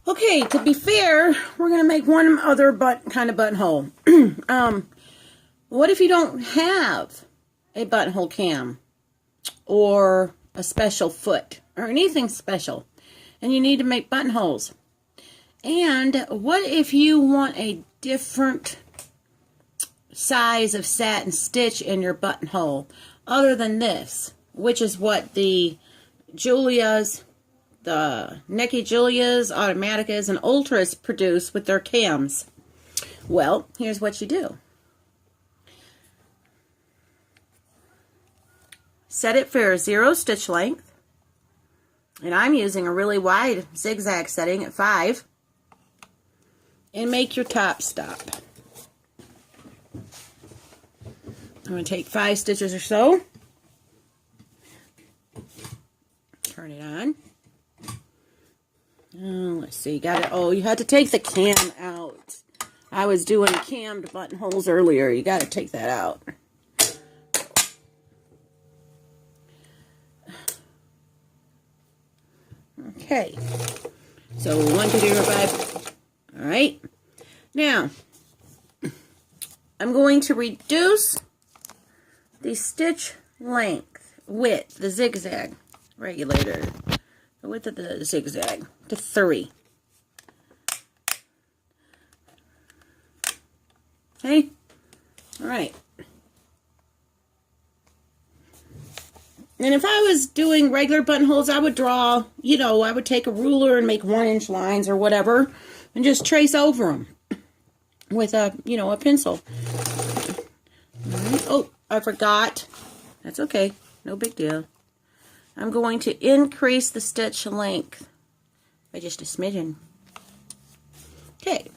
Okay, to be fair, we're going to make one other kind of buttonhole. What if you don't have a buttonhole cam or a special foot or anything special and you need to make buttonholes? And what if you want a different size of satin stitch in your buttonhole other than this, which is what the Julias, the Necchi Julias, Automaticas, and Ultras produce with their cams? Well, here's what you do. Set it for 0 stitch length, and I'm using a really wide zigzag setting at 5, and make your top stop. I'm going to take 5 stitches or so, turn it on. Oh, let's see, got it. Oh, you had to take the cam out. I was doing cammed buttonholes earlier. You got to take that out. Okay, so 1, 2, 3, 4, 5. All right, now I'm going to reduce the stitch length with the zigzag regulator, the width of the zigzag, to 3. Okay, all right. And if I was doing regular buttonholes, I would draw, I would take a ruler and make 1-inch lines or whatever and just trace over them with a, a pencil. All right. Oh, I forgot. That's okay. No big deal. I'm going to increase the stitch length by just a smidgen. Okay.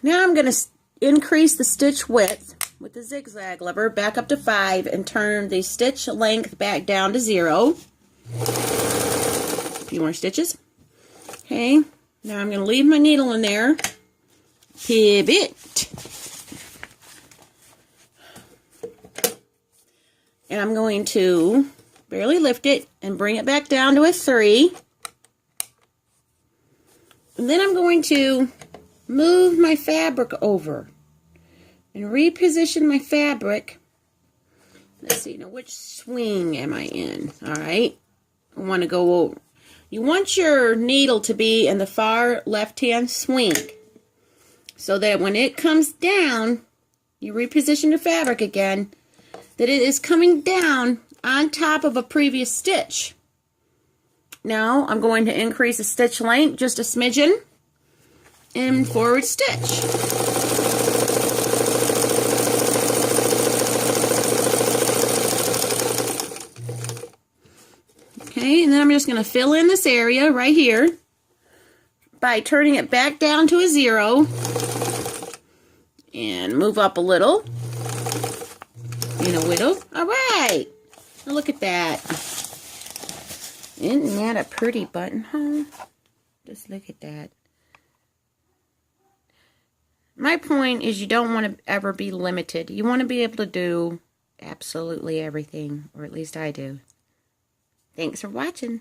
Now I'm going to increase the stitch width with the zigzag lever back up to 5 and turn the stitch length back down to 0. A few more stitches. Okay, now I'm going to leave my needle in there. Pivot. And I'm going to barely lift it and bring it back down to a 3. And then I'm going to move my fabric over and reposition my fabric. Let's see, now which swing am I in? All right, I want to go over. You want your needle to be in the far left-hand swing so that when it comes down, you reposition the fabric again, that it is coming down on top of a previous stitch. Now I'm going to increase the stitch length just a smidgen and forward stitch. Okay, and then I'm just going to fill in this area right here by turning it back down to a 0 and move up a little in a whittle. All right, now look at that. Isn't that a pretty buttonhole? Just look at that. My point is you don't want to ever be limited. You want to be able to do absolutely everything, or at least I do. Thanks for watching.